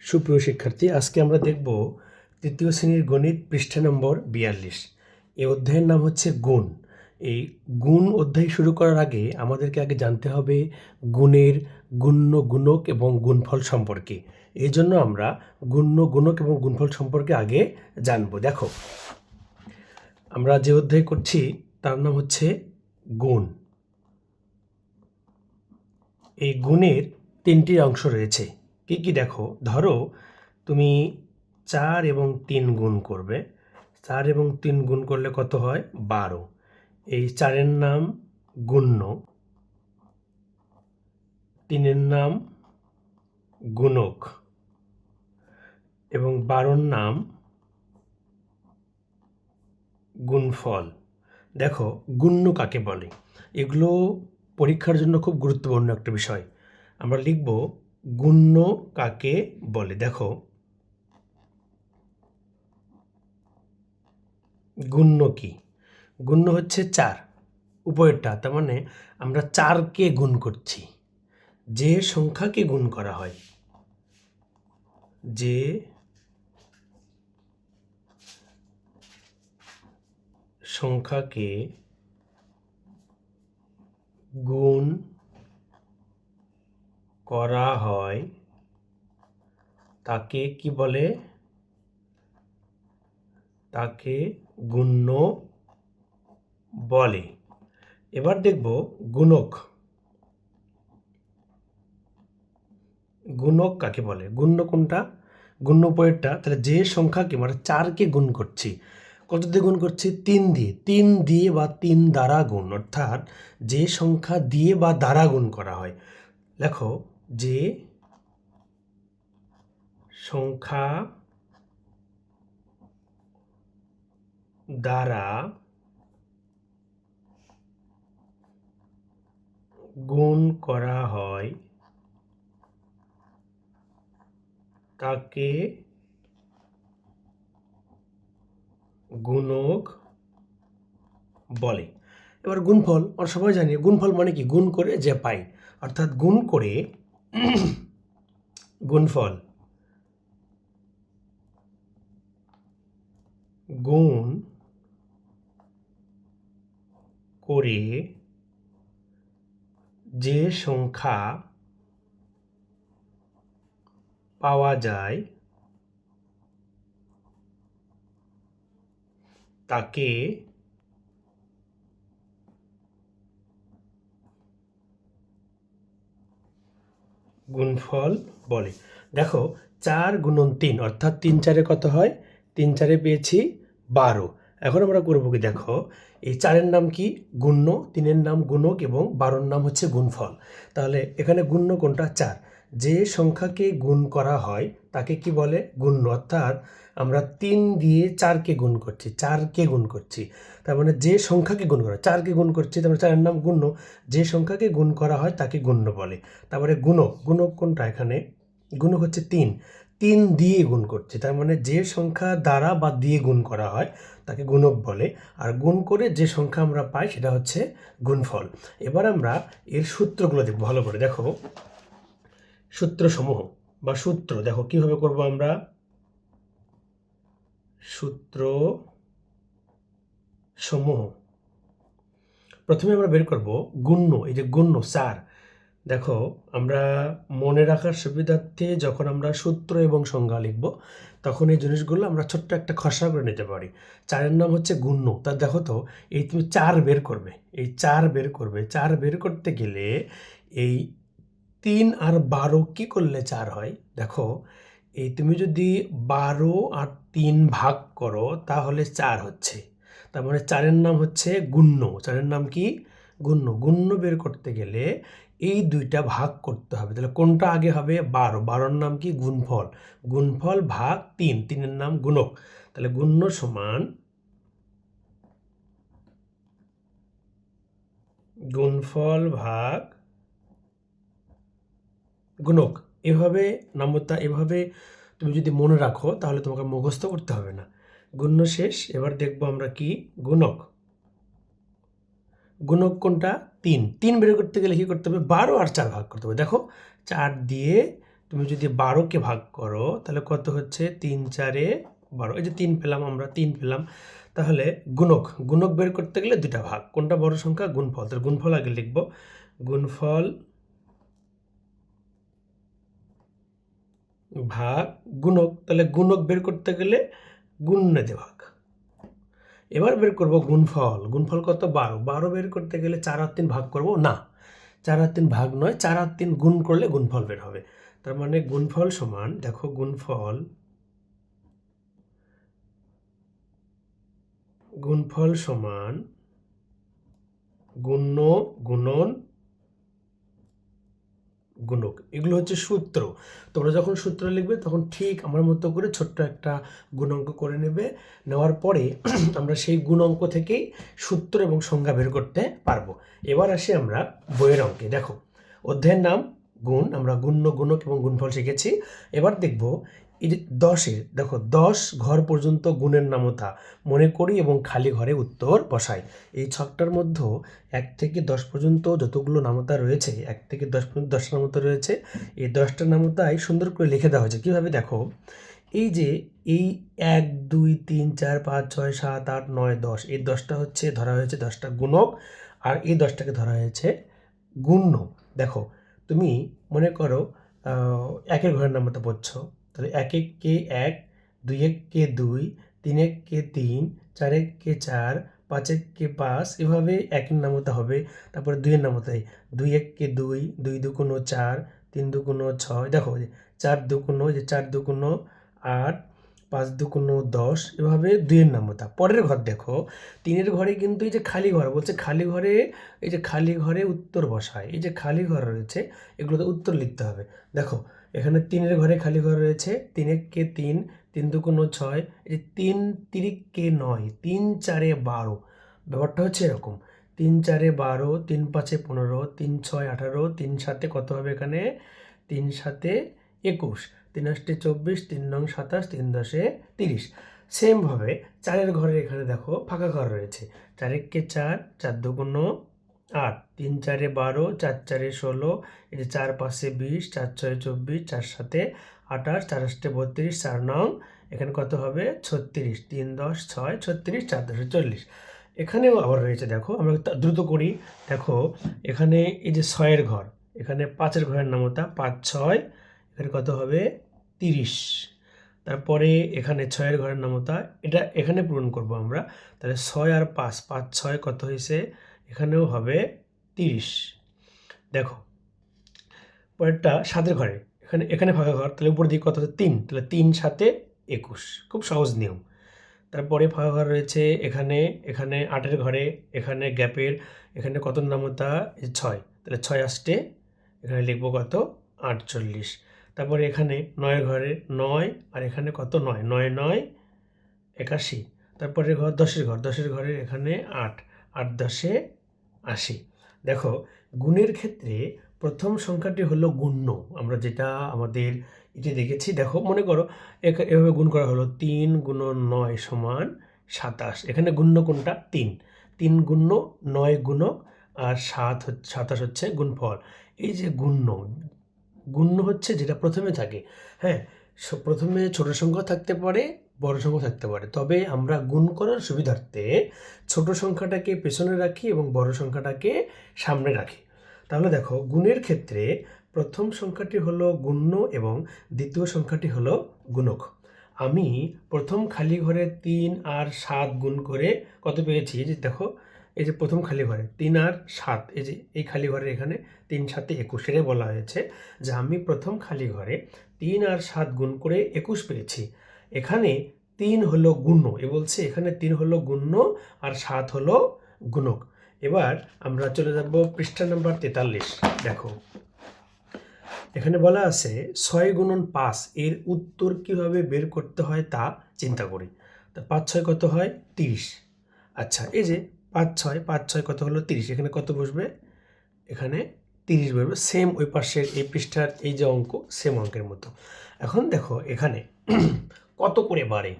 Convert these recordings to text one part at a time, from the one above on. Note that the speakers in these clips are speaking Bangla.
সুপ্রিয় শিক্ষার্থী, আজকে আমরা দেখব তৃতীয় শ্রেণীর গণিত পৃষ্ঠা নম্বর 42। এই অধ্যায়ের নাম হচ্ছে গুণ। এই গুণ অধ্যায় শুরু করার আগে আমাদেরকে আগে জানতে হবে গুণের গুণ্য, গুণক এবং গুণফল সম্পর্কে। এই জন্য আমরা গুণ্য, গুণক এবং গুণফল সম্পর্কে আগে জানব। দেখো, আমরা যে অধ্যায় করছি তার নাম হচ্ছে গুণ। এই গুণের তিনটি অংশ রয়েছে। কি কি দেখো, ধরো তুমি 4 এবং 3 গুণ করবে। 4 এবং 3 গুণ করলে কত হয়? 12। এই 4-এর নাম গুণ্য, 3-এর নাম গুণক এবং 12-র নাম গুণফল। দেখো, গুণ্য কাকে বলে? এগুলো পরীক্ষার জন্য খুব গুরুত্বপূর্ণ একটা বিষয়। আমরা লিখব গুণ্য কাকে বলে। দেখো, গুণ্য কি? গুণ্য হচ্ছে 4 উপরেরটা, তার মানে আমরা 4কে গুণ করছি। যে সংখ্যাকে গুণ করা হয়, যে সংখ্যাকে গুণ করা হয় তাকে কি বলে? তাকে গুণ্য বলে। এবার দেখব গুণক। গুণক কাকে বলে? গুণ্য কোনটা? গুণ্য উপরেরটা। তাহলে যে সংখ্যাকে মানে 4কে গুণ করছি, কত দিয়ে গুণ করছি? 3 দিয়ে। 3 দিয়ে বা 3 দ্বারা গুণ, অর্থাৎ যে সংখ্যা দিয়ে বা দ্বারা গুণ করা হয়। লেখো, যে সংখ্যা দ্বারা গুণ করা হয় তাকে গুণক বলে। এবার গুণফল, আমরা সবাই জানি গুণফল মানে কি? গুণ করে যে পাই, অর্থাৎ গুণ করে গুণফল। গুণ করে যে সংখ্যা পাওয়া যায় তাকে গুণফল বলে। দেখো, 4 গুণন 3 অর্থাৎ 3 4-এ কত হয়? 3 4-এ পেয়েছি 12। এখন আমরা করবো কি? দেখো, এই 4-এর নাম কি? গুণ্য, 3-এর নাম গুণক এবং 12-র নাম হচ্ছে গুণফল। তাহলে এখানে গুণ্য কোনটা? 4। যে সংখ্যাকে গুণ করা হয় তাকে কি বলে? গুণ্য। অর্থাৎ আমরা 3 দিয়ে 4কে গুণ করছি, 4কে গুণ করছি। তার মানে যে সংখ্যাকে গুণ করা, 4কে গুণ করছি, তারপরে 4-এর নাম গুণ্য। যে সংখ্যাকে গুণ করা হয় তাকে গুণ্য বলে। তারপরে গুণক। গুণক কোনটা? এখানে গুণক হচ্ছে 3। 3 দিয়ে গুণ করছি, তার মানে যে সংখ্যা দ্বারা বা দিয়ে গুণ করা হয় তাকে গুণক বলে। আর গুণ করে যে সংখ্যা আমরা পাই সেটা হচ্ছে গুণফল। এবার আমরা এর সূত্রগুলো দেখব ভালো করে। দেখো, সূত্রসমূহ বা সূত্র দেখো কিভাবে করব আমরা। সূত্র সমূহ প্রথমে আমরা বের করব গুণ্য। এই যে গুণ্য 4, দেখো আমরা মনে রাখার সুবিধার্থে যখন আমরা সূত্র এবং সংজ্ঞা লিখব তখন এই জিনিসগুলো আমরা ছোট্ট একটা খসড়া করে নিতে পারি। 4-এর নাম হচ্ছে গুণ্য। তা দেখো তো, এই তুমি 4 বের করবে, এই 4 বের করবে। 4 বের করতে গেলে এই 3 আর 12 কি করলে 4 হয়? দেখো, এই তুমি যদি 12 আর 3 ভাগ করো তাহলে 4 হচ্ছে। তার মানে 4-এর নাম হচ্ছে গুণ্য। 4-এর নাম কি? গুণ্য। গুণ্য বের করতে গেলে এই দুইটা ভাগ করতে হবে। তাহলে কোনটা আগে হবে? 12। 12-র নাম কি? গুণফল। গুণফল ভাগ 3, 3-এর নাম গুণক। তাহলে গুণ্য সমান গুণফল ভাগ গুণক। এভাবে নামতা, এভাবে তুমি যদি মনে রাখো তাহলে তোমাকে মুখস্থ করতে হবে না। গুণ্য শেষ, এবার দেখবো আমরা কি? গুণক। গুণক কোনটা? 3। 3 বের করতে গেলে কি করতে হবে? 12 আর 4 ভাগ করতে হবে। দেখো, 4 দিয়ে তুমি যদি 12কে ভাগ করো তাহলে কত হচ্ছে 3 4 12, এই যে 3 পেলাম, আমরা 3 পেলাম। তাহলে গুণক বের করতে গেলে দুটা ভাগ, কোনটা বড় সংখ্যা? গুণফল। তাহলে গুণফল আগে লিখব, গুণফল ভাগ গুণক। তাহলে গুণক বের করতে গেলে গুণনে দিয়ে ভাগ। এবার বের করব গুণফল কত? 12 বের করতে গেলে 4 আর 3 ভাগ করব না, 4 আর 3 ভাগ নয়, 4 আর 3 গুণ করলে গুণফল বের হবে। তার মানে গুণফল সমান, দেখো গুণফল সমান গুণন গুণক। এগুলো হচ্ছে সূত্র। তোমরা যখন সূত্র লিখবে তখন ঠিক আমার মতো করে ছোট্ট একটা গুণাঙ্ক করে নেবে, নেওয়ার পরে আমরা সেই গুণাঙ্ক থেকেই সূত্র এবং সংজ্ঞা বের করতে পারবো। এবার আসি আমরা বইয়ের অঙ্কে। দেখো, অধ্যায়ের নাম গুণ, আমরা গুণক এবং গুণফল শিখেছি। এবার দেখব এই যে 10-এর, দেখো 10 ঘর পর্যন্ত গুণের নামতা মনে করি এবং খালি ঘরে উত্তর বসাই। এই ছকটার মধ্যে 1 থেকে 10 পর্যন্ত যতগুলো নামতা রয়েছে, 1 থেকে 10 পর্যন্ত 10টা নামতা রয়েছে, এই 10টা নামতাই সুন্দর করে লিখে দেওয়া হয়েছে। কীভাবে? দেখো, এই যে এই 1 2 3 4 5 6 7 8 9 10, এই 10টা হচ্ছে ধরা হয়েছে 10টা গুণক, আর এই 10টাকে ধরা হয়েছে গুণ্য। দেখো, তুমি মনে করো 1-এর ঘরের নামতা পড়ছো, তাহলে 1 কে 1, 2 কে 2, 3 কে 3, 4 কে 4, 5 কে 5, এভাবে 1-এর নামতা হবে। তারপরে 2-এর নামতাই 2 কে 2, 2 দুগুণ 4, 3 দুগুণ 6, দেখো 4 দুগুণ, যে 4 দুগুণ 8, 5 দুগুণ 10, এভাবে 2-এর নামতা। পরের ঘর দেখো, 3-এর ঘরে কিন্তু এই যে খালি ঘর বলছে, খালি ঘরে এই যে খালি ঘরে উত্তর বসায়, এই যে খালি ঘর রয়েছে এগুলোতে উত্তর লিখতে হবে। দেখো, এখানে 3-এর ঘরে খালি ঘর রয়েছে, 3 কে 3, 3 দুগুণ 6, এই যে 3 তিরিকে 9, 3 4 12, ব্যাপারটা হচ্ছে এরকম, 3 4 12, 3 5 15, 3 6 18, 3 7 কত হবে এখানে? 3 7 21, 3 8 24, 3 9 27, 3 10 30। সেমভাবে 4-এর ঘরে এখানে দেখো ফাঁকা ঘর রয়েছে, 4 কে 4, 4 দুগুণ 8, 3 4 12, 4 4 16, এই যে 4 5 20, 4 6 24, 4 7 28, 4 8 32, 4 9 এখানে কত হবে? 36, 3 10 6 36, 4 10 40। এখানেও আবার রয়েছে, দেখো আমরা দ্রুত করি। দেখো, এখানে এই যে 6-এর ঘর, এখানে 5-এর ঘরের নামতা 5 6, এখানে কত হবে? 30। তারপরে এখানে 6-এর ঘরের নামতা, এটা এখানে পূরণ করব আমরা, তাহলে 6 আর 5, 5 6 কত হয়েছে? এখানেও হবে 30। দেখো, পরেরটা 7-এর ঘরে, এখানে ফাঁকা ঘর, তাহলে উপর দিকে কত হচ্ছে? 3, তাহলে 3 7 21, খুব সহজ নিয়ম। তারপরে ফাঁকা ঘর রয়েছে এখানে 8-এর ঘরে, এখানে গ্যাপের, এখানে কত নামতা? 6, তাহলে 6 8, এখানে লিখবো কত? 48। তারপরে এখানে 9-এর ঘরে 9, আর এখানে কত? 9 9 9 81। তারপরে ঘর 10-এর ঘরে এখানে 8 8 10 80। দেখো, গুণের ক্ষেত্রে প্রথম সংখ্যাটি হলো গুণ্য, আমরা যেটা আমাদের এটি দেখেছি। দেখো, মনে করো এভাবে গুণ করা হলো 3 গুণন 9 সমান 27, এখানে গুণ্য কোনটা? 3, 3 গুণ্য 9 গুণক, আর 27 হচ্ছে গুণফল। এই যে গুণ্য হচ্ছে যেটা প্রথমে থাকে, হ্যাঁ, প্রথমে ছোট সংখ্যা থাকতে পারে, বড় সংখ্যা থাকতে পারে, তবে আমরা গুণ করার সুবিধার্থে ছোট সংখ্যাটাকে পেছনে রাখি এবং বড় সংখ্যাটাকে সামনে রাখি। তাহলে দেখো, গুণের ক্ষেত্রে প্রথম সংখ্যাটি হলো গুণ্য এবং দ্বিতীয় সংখ্যাটি হলো গুণক। আমি প্রথম খালি ঘরে 3 আর 7 গুণ করে কত পেয়েছি? এই যে দেখো, এই যে প্রথম খালি ঘরে 3 আর 7, এই যে এই খালি ঘরে এখানে 3 7 21, এর বলা হয়েছে যে আমি প্রথম খালি ঘরে 3 আর 7 গুণ করে 21 পেয়েছি। এখানে 3 হলো গুণ্য, বলছে এখানে 3 হলো গুণ্য আর 7 হলো গুণক। এবার আমরা চলে যাব পৃষ্ঠা নাম্বার 43। দেখো, এখানে বলা আছে 6 গুণন 5 এর উত্তর কিভাবে বের করতে হয় তা চিন্তা করি। তা 5 6 কত হয়? 30। আচ্ছা, এই যে 5 6 কত হলো? 30, এখানে কত বসবে? এখানে 30 বসবে। সেম ওই পাশের এই পৃষ্ঠার এই যে অঙ্ক, সেম অঙ্কের মতো। এখন দেখো, এখানে কত করে বাড়ে?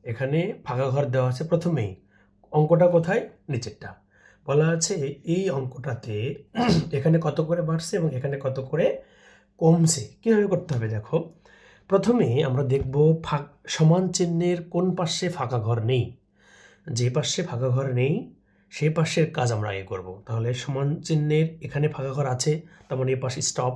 এখানে ফাঁকা ঘর দেওয়া আছে প্রথমেই, অঙ্কটা কোথায়? নিচেরটা। বলা আছে এই অঙ্কটাতে এখানে কত করে বাড়ছে এবং এখানে কত করে কমছে। কীভাবে করতে হবে দেখো, প্রথমে আমরা দেখব সমান চিহ্নের কোন পাশে ফাঁকা ঘর নেই। যে পাশে ফাঁকা ঘর নেই সেই পাশের কাজ আমরা আগে করব। তাহলে সমান চিহ্নের এখানে ফাঁকা ঘর আছে, তার মানে এই পাশে স্টপ।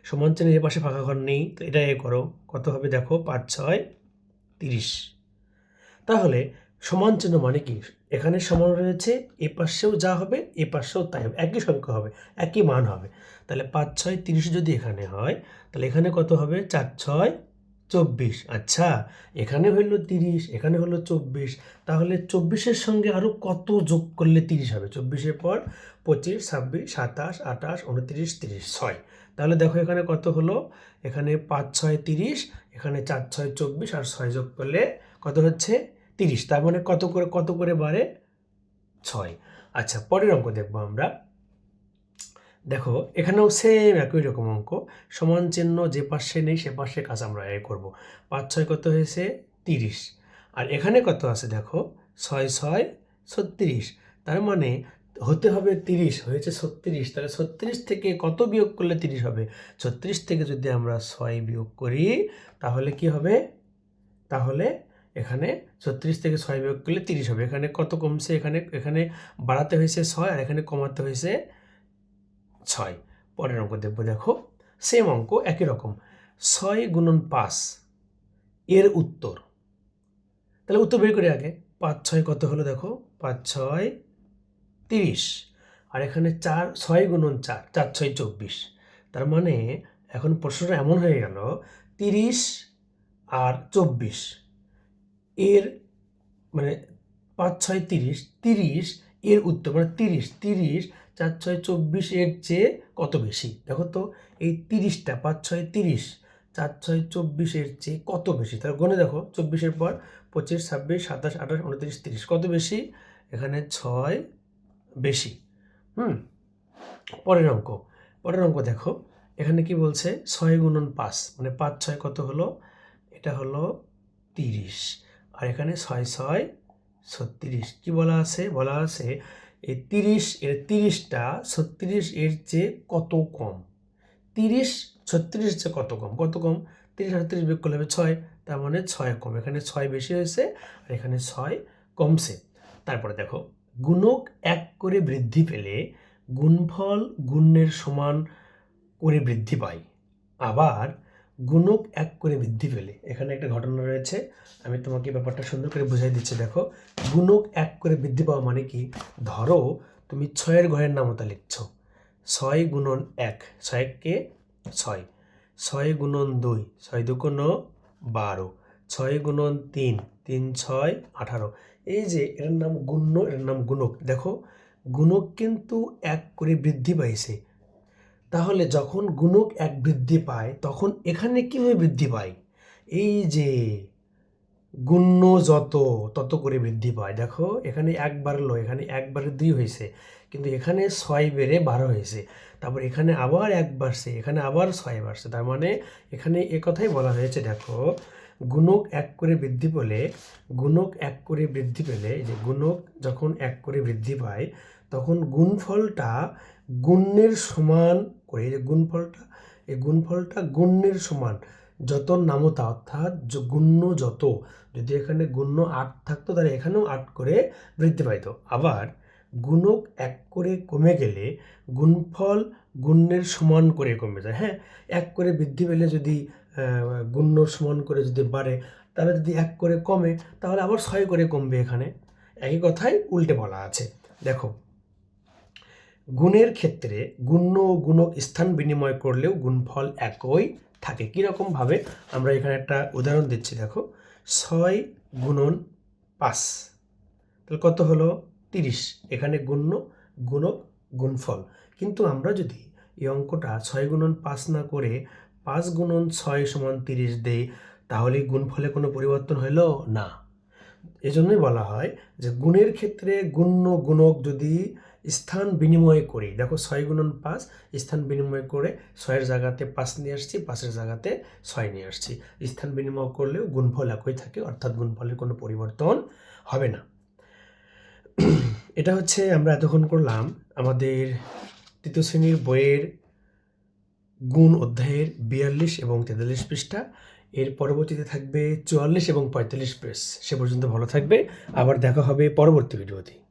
সমান চিহ্নের এ পাশে ফাঁকা ঘর নেই, তো এটা আগে করো। কত হবে দেখো, 5 6 30। তাহলে সমান চিহ্ন মানে কি, এখানে সমান রয়েছে, এ পাশেও যা হবে এ পাশেও তাই হবে, একই সংখ্যা হবে, একই মান হবে। তাহলে 5 6 30 যদি এখানে হয়, তাহলে এখানে কত হবে, 4 6 24। আচ্ছা, এখানে হইল 30, এখানে হলো 24, তাহলে 24-এর সঙ্গে আরও কত যোগ করলে 30 হবে? 24-এর পর 25 26 27 28 29 30, 6। তাহলে দেখো এখানে কত হলো, এখানে 5 6 30, এখানে 4 6 24 আর 6 যোগ করলে কত হচ্ছে, 30। তার মানে কত করে বাড়ে, 6। আচ্ছা, পরের অঙ্ক দেখবো আমরা। দেখো এখানেও সেম একই রকম অঙ্ক, সমান চিহ্ন যে পাশে নেই সে পাশে কাজ আমরা এ করবো। 5 6 কত হয়েছে, 30। আর এখানে কত আছে দেখো, 6 6 36। তার মানে হতে হবে 30, হয়েছে 36। তাহলে 36 থেকে কত বিয়োগ করলে 30 হবে? 36 থেকে যদি আমরা 6 বিয়োগ করি তাহলে কি হবে, তাহলে এখানে 36 থেকে 6 বিয়োগ করলে 30 হবে। এখানে কত কমছে, এখানে বাড়াতে হয়েছে 6 আর এখানে কমাতে হয়েছে 6। পরের অঙ্ক দেখবো, দেখো সেম অঙ্ক, একই রকম। 6 গুণন 5 এর উত্তর, তাহলে উত্তর বের করি আগে। 5 6 কত হলো দেখো, 5 6 30। আর এখানে 6 গুণন 4, 4 6 24। তার মানে এখন প্রশ্নটা এমন হয়ে গেল, 30 আর 24 এর মানে 5 6 30, 30 এর উত্তর মানে 30 30 4 6 24 এর চেয়ে কত বেশি? দেখো তো, এই 30টা 5 6 30 4 6 24 এর চেয়ে কত বেশি? তাহলে গণে দেখো, 24-এর পর 25 26 27 28 29 30, কত বেশি? এখানে 6 বেশি। পরের অঙ্ক দেখো, এখানে কি বলছে, 6 গুণন 5 মানে 5 6 কত হলো, এটা হলো 30। আর এখানে 6 6 36। কি বলা আছে, এই 30টা 36 এর চেয়ে কত কম। 30 36 চেয়ে কত কম, 30 আর 36 বিয়োগ করলে হবে 6, তার মানে 6 কম। এখানে 6 বেশি হয়েছে আর এখানে 6 কমছে। তারপরে দেখো, গুণক 1 করে বৃদ্ধি পেলে গুণফল গুণের সমান করে বৃদ্ধি পায়। আবার গুণক 1 করে বৃদ্ধি পেলে, এখানে একটা ঘটনা রয়েছে, আমি তোমাকে ব্যাপারটা সুন্দর করে বুঝাই দিচ্ছি। দেখো, গুণক 1 করে বৃদ্ধি পাওয়া মানে কি, ধরো তুমি 6-এর ঘরের নামতা লিখছো, 6 গুণন 1, 6 কে 6, 6 গুণন 2, 6 2 12, 6 গুণন 3, 3 6 18। এই যে এর নাম গুণ্য, এর নাম গুণক। দেখো গুণক কিন্তু 1 করে বৃদ্ধি পাইছে, তাহলে যখন গুণক 1 বৃদ্ধি পায় তখন এখানে কীভাবে বৃদ্ধি পায়? এই যে গুণ্য যত তত করে বৃদ্ধি পায়। দেখো এখানে 1 বাড়লো, এখানে 1 বাড়ে 2 হয়েছে, কিন্তু এখানে 6 বেড়ে 12 হয়েছে। তারপর এখানে আবার 1 বাড়ছে, এখানে আবার 6 বাড়ছে। তার মানে এখানে কথাই বলা হয়েছে, দেখো গুণক 1 করে বৃদ্ধি পেলে, এই যে গুণক যখন 1 করে বৃদ্ধি পায় তখন গুণফলটা গুণ্যের সমান করে, এই যে গুণফলটা গুণ্যের সমান, যত নামতা অর্থাৎ গুণ্য যত, যদি এখানে গুণ্য 8 থাকতো তাহলে এখানেও 8 করে বৃদ্ধি পাইতো। আবার গুণক 1 করে কমে গেলে গুণফল গুণ্যের সমান করে কমে যায়। হ্যাঁ, 1 করে বৃদ্ধি পেলে যদি গুণ্য সমান করে যদি বাড়ে, তাহলে যদি 1 করে কমে তাহলে আবার 6 করে কমবে। এখানে একই কথাই উল্টে বলা আছে। দেখো, গুণের ক্ষেত্রে গুণ্য ও গুণক স্থান বিনিময় করলেও গুণফল একই থাকে। কীরকমভাবে, আমরা এখানে একটা উদাহরণ দিচ্ছি। দেখো 6 গুণন 5, তাহলে কত হলো, 30। এখানে গুণ্য গুণক গুণফল। কিন্তু আমরা যদি এই অঙ্কটা 6 গুণন 5 না করে 5 গুণন 6 সমান 30 দেই, তাহলে গুণফলে কোনো পরিবর্তন হলো না। এজন্যই বলা হয় যে গুণের ক্ষেত্রে গুণ্য গুণক যদি স্থান বিনিময় করি, দেখো 6 গুণন 5 স্থান বিনিময় করে 6-এর জায়গাতে 5 নিয়ে আসছি, 5-এর জায়গাতে 6 নিয়ে আসছি, স্থান বিনিময় করলেও গুণফল একই থাকে, অর্থাৎ গুণফলের কোনো পরিবর্তন হবে না। এটা হচ্ছে আমরা এতক্ষণ করলাম আমাদের তৃতীয় শ্রেণীর বইয়ের গুণ অধ্যায়ের 42 এবং 43 পৃষ্ঠা। এর পরবর্তীতে থাকবে 44 এবং 45 পেজ। সে পর্যন্ত ভালো থাকবে। আবার দেখা হবে পরবর্তী ভিডিওতে।